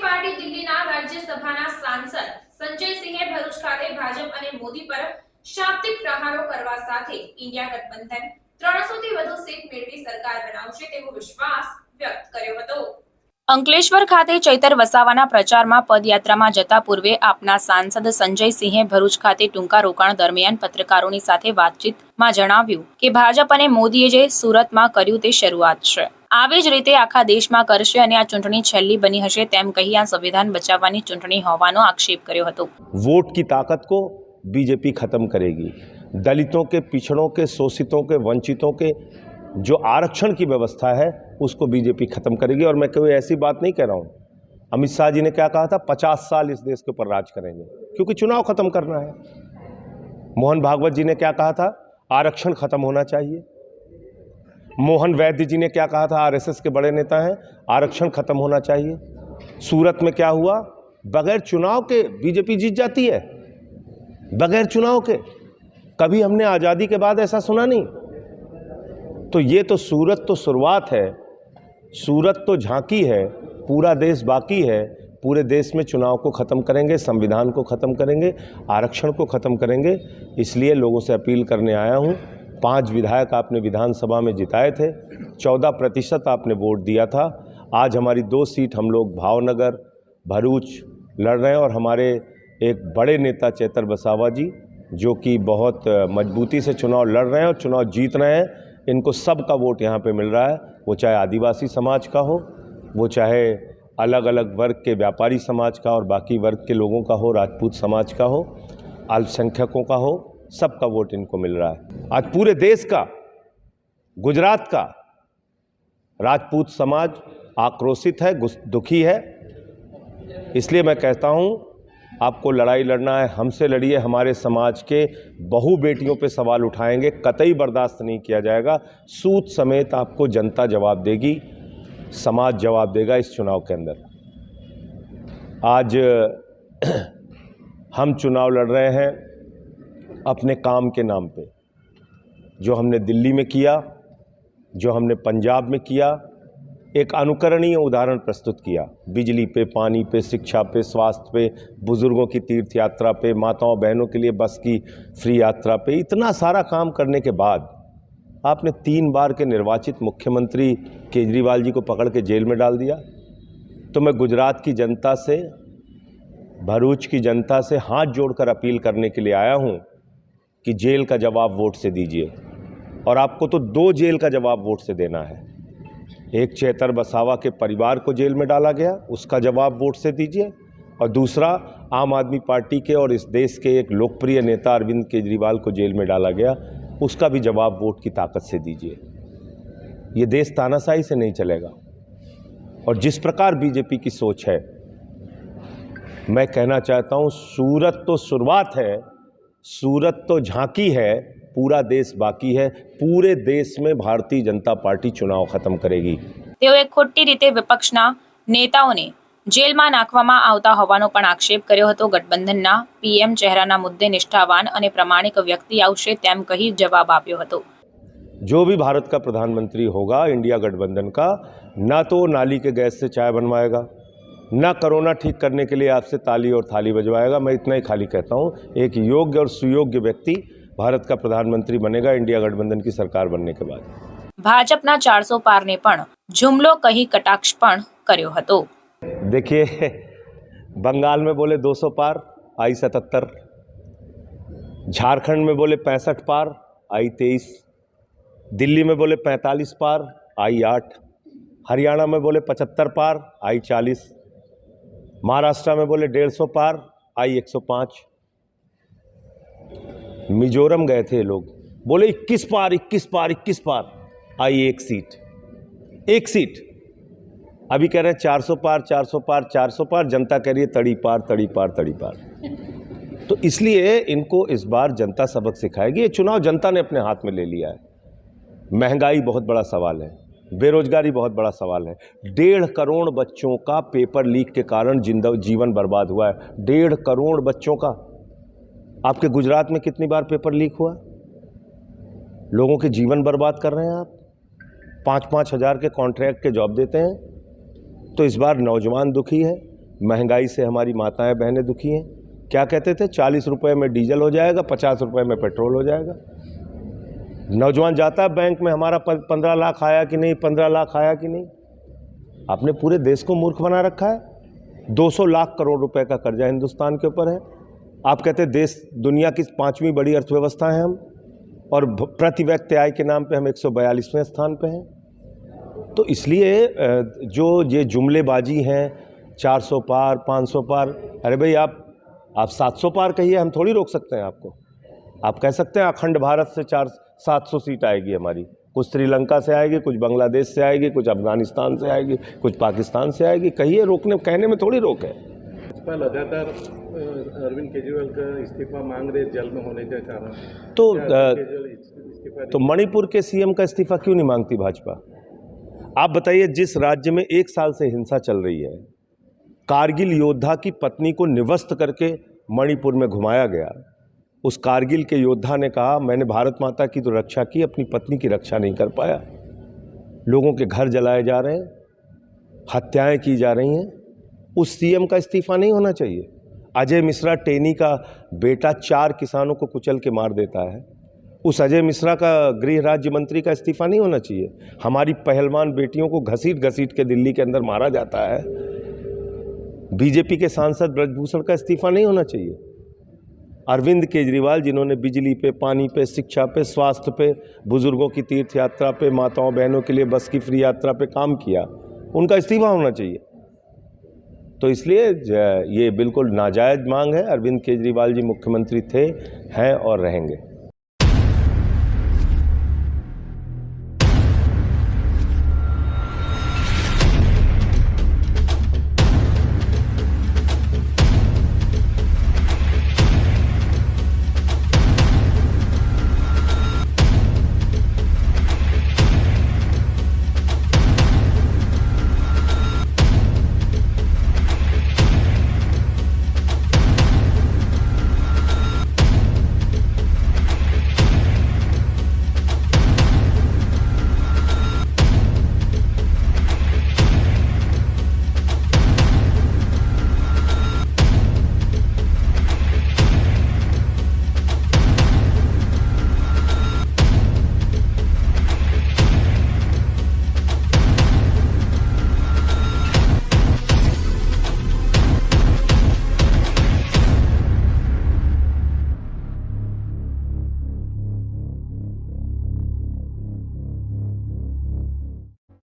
Party દિલ્હીના રાજ્યસભાના સાંસદ સંજયસિંહે ભરૂચ ખાતે ભાજપ અને મોદી પર શાબ્દિક પ્રહારો કરવા સાથે ઇન્ડિયા ગઠબંધન 300 થી વધુ સીટ મેળવી સરકાર બનાવશે તેવો વિશ્વાસ વ્યક્ત કર્યો હતો। અંકલેશ્વર ખાતે ચૈતર વસાવાના પ્રચારમાં પદયાત્રામાં જતા પૂર્વે આપના સાંસદ સંજયસિંહે ભરૂચ ખાતે ટૂંકા રોકાણ દરમિયાન પત્રકારોની સાથે વાતચીતમાં જણાવ્યું કે ભાજપ અને મોદીએ જે સુરતમાં કર્યું તે શરૂઆત છે, આવી જ રીતે આખા દેશમાં કરશે અને આ ચૂંટણી છેલ્લી બની હશે તેમ કહી આ સંવિધાન બચાવવાની ચૂંટણી હોવાનો આક્ષેપ કર્યો હતો। वोट की ताकत को बीजेपी खत्म करेगी। दलितों के, पिछड़ों के, शोषितों के, वंचितों के जो आरक्षण की व्यवस्था है उसको बीजेपी खत्म करेगी। और मैं कोई ऐसी बात नहीं कह रहा हूँ। अमित शाह जी ने क्या कहा था, 50 साल इस देश के ऊपर राज करेंगे, क्योंकि चुनाव खत्म करना है। मोहन भागवत जी ने क्या कहा था, आरक्षण खत्म होना चाहिए। मोहन वैद्य जी ने क्या कहा था, आरएसएस के बड़े नेता हैं, आरक्षण खत्म होना चाहिए। सूरत में क्या हुआ, बगैर चुनाव के बीजेपी जीत जाती है, बगैर चुनाव के। कभी हमने आज़ादी के बाद ऐसा सुना नहीं। तो ये तो सूरत तो शुरुआत है, सूरत तो झांकी है, पूरा देश बाकी है। पूरे देश में चुनाव को ख़त्म करेंगे, संविधान को ख़त्म करेंगे, आरक्षण को ख़त्म करेंगे। इसलिए लोगों से अपील करने आया हूँ। 5 विधायक आपने विधानसभा में जिताए थे, 14% आपने वोट दिया था। आज हमारी 2 सीट हम लोग भावनगर, भरूच लड़ रहे हैं और हमारे एक बड़े नेता चैतर वसावा जी जो कि बहुत मजबूती से चुनाव लड़ रहे हैं और चुनाव जीत रहे हैं, इनको सबका वोट यहाँ पे मिल रहा है। वो चाहे आदिवासी समाज का हो, वो चाहे अलग अलग वर्ग के व्यापारी समाज का और बाकी वर्ग के लोगों का हो, राजपूत समाज का हो, अल्पसंख्यकों का हो, सबका वोट इनको मिल रहा है। आज पूरे देश का, गुजरात का राजपूत समाज आक्रोशित है, दुखी है। इसलिए मैं कहता हूँ, आपको लड़ाई लड़ना है, हमसे लड़िए। हमारे समाज के बहु बेटियों पे सवाल उठाएंगे, कतई बर्दाश्त नहीं किया जाएगा। सूद समेत आपको जनता जवाब देगी, समाज जवाब देगा इस चुनाव के अंदर। आज हम चुनाव लड़ रहे हैं अपने काम के नाम पे। जो हमने दिल्ली में किया, जो हमने पंजाब में किया, एक अनुकरणीय उदाहरण प्रस्तुत किया। बिजली पे, पानी पे, शिक्षा पे, स्वास्थ्य पे, बुजुर्गों की तीर्थ यात्रा पे, माताओं बहनों के लिए बस की फ्री यात्रा पे, इतना सारा काम करने के बाद आपने 3 बार के निर्वाचित मुख्यमंत्री केजरीवाल जी को पकड़ के जेल में डाल दिया। तो मैं गुजरात की जनता से, भरूच की जनता से हाथ जोड़कर अपील करने के लिए आया हूँ कि जेल का जवाब वोट से दीजिए। और आपको तो 2 जेल का जवाब वोट से देना है। एक चैतर वसावा के परिवार को जेल में डाला गया, उसका जवाब वोट से दीजिए। और दूसरा आम आदमी पार्टी के और इस देश के एक लोकप्रिय नेता अरविंद केजरीवाल को जेल में डाला गया, उसका भी जवाब वोट की ताकत से दीजिए। ये देश तानाशाही से नहीं चलेगा। और जिस प्रकार बीजेपी की सोच है, मैं कहना चाहता हूँ, सूरत तो शुरुआत है, सूरत तो झांकी है, पूरा देश बाकी है। पूरे देश में भारतीय जनता पार्टी चुनाव खत्म करेगी। તેઓએ ખોટી રીતે વિપક્ષના નેતાઓને જેલમાં નાખવામાં આવતા હોવાનો પણ આક્ષેપ કર્યો હતો। ગઠબંધનના પીએમ ચહેરાના મુદ્દે નિષ્ઠાવાન અને प्रामाणिक व्यक्ति આવશે તેમ કહી जवाब આપ્યો હતો। जो भी भारत का प्रधानमंत्री होगा इंडिया गठबंधन का, ना तो नाली के गैस से चाय बनवाएगा, ना कोरोना ठीक करने के लिए आपसे ताली और थाली बजवाएगा। मैं इतना ही खाली कहता हूँ, एक योग्य और सुयोग्य व्यक्ति भारत का प्रधानमंत्री बनेगा इंडिया गठबंधन की सरकार बनने के बाद। भाजपना 400 पारने पण जुमलो कही कटाक्ष पण कर्यो हतो। देखिए, बंगाल में बोले 200 पार, आई 77। झारखंड में बोले 65 पार, आई 23। दिल्ली में बोले 45 पार, आई 8। हरियाणा में बोले 75 पार, आई 40। महाराष्ट्र में बोले 150 पार, आई 105। मिजोरम गए थे लोग, बोले 21 पार, 21 पार, 21 पार, आई 1 सीट, 1 सीट। अभी कह रहे हैं 400 पार, 400 पार, 400 पार। जनता कह रही है तड़ी पार, तड़ी पार, तड़ी पार। तो इसलिए इनको इस बार जनता सबक सिखाएगी। ये चुनाव जनता ने अपने हाथ में ले लिया है। महंगाई बहुत बड़ा सवाल है, बेरोजगारी बहुत बड़ा सवाल है। 1.5 करोड़ बच्चों का पेपर लीक के कारण जीवन बर्बाद हुआ है। 1.5 करोड़ बच्चों का। आपके गुजरात में कितनी बार पेपर लीक हुआ? लोगों के जीवन बर्बाद कर रहे हैं आप। 5-5 हज़ार के कॉन्ट्रैक्ट के जॉब देते हैं। तो इस बार नौजवान दुखी है, महंगाई से हमारी माताएं बहनें दुखी हैं। क्या कहते थे, 40 रुपये में डीजल हो जाएगा, 50 रुपये में पेट्रोल हो जाएगा। नौजवान जाता है बैंक में, हमारा 15 लाख आया कि नहीं, 15 लाख आया कि नहीं। आपने पूरे देश को मूर्ख बना रखा है। 200 लाख करोड़ रुपए का कर्जा हिंदुस्तान के ऊपर है। आप कहते हैं देश दुनिया की 5वीं बड़ी अर्थव्यवस्था है हम, और प्रति व्यक्ति आय के नाम पे हम 142वें स्थान पे हैं। तो इसलिए जो ये जुमलेबाजी हैं, 400 पार, 500 पार, अरे भाई आप 700 पार कहिए, हम थोड़ी रोक सकते हैं आपको। आप कह सकते हैं अखंड भारत से 700 सीट आएगी हमारी, कुछ श्रीलंका से आएगी, कुछ बांग्लादेश से आएगी, कुछ अफगानिस्तान से आएगी, कुछ पाकिस्तान से आएगी। कहिए, रोकने कहने में थोड़ी रोक है। भाजपा लगातार अरविंद केजरीवाल का इस्तीफा मांग रहे जेल में होने के कारण, तो मणिपुर के सीएम का इस्तीफा क्यों नहीं मांगती भाजपा? आप बताइए, जिस राज्य में 1 साल से हिंसा चल रही है, कारगिल योद्धा की पत्नी को निवस्त करके मणिपुर में घुमाया गया, उस कारगिल के योद्धा ने कहा मैंने भारत माता की तो रक्षा की, अपनी पत्नी की रक्षा नहीं कर पाया। लोगों के घर जलाए जा रहे हैं, हत्याएं की जा रही हैं। उस सीएम का इस्तीफा नहीं होना चाहिए। अजय मिश्रा टेनी का बेटा 4 किसानों को कुचल के मार देता है, उस अजय मिश्रा का गृह राज्य मंत्री का इस्तीफा नहीं होना चाहिए। हमारी पहलवान बेटियों को घसीट घसीट के दिल्ली के अंदर मारा जाता है। बीजेपी के सांसद ब्रजभूषण का इस्तीफा नहीं होना चाहिए। अरविंद केजरीवाल, जिन्होंने बिजली पे, पानी पे, शिक्षा पे, स्वास्थ्य पे, बुजुर्गों की तीर्थ यात्रा पे, माताओं बहनों के लिए बस की फ्री यात्रा पे काम किया, उनका इस्तीफा होना चाहिए। तो इसलिए ये बिल्कुल नाजायज़ मांग है। अरविंद केजरीवाल जी मुख्यमंत्री थे, हैं और रहेंगे।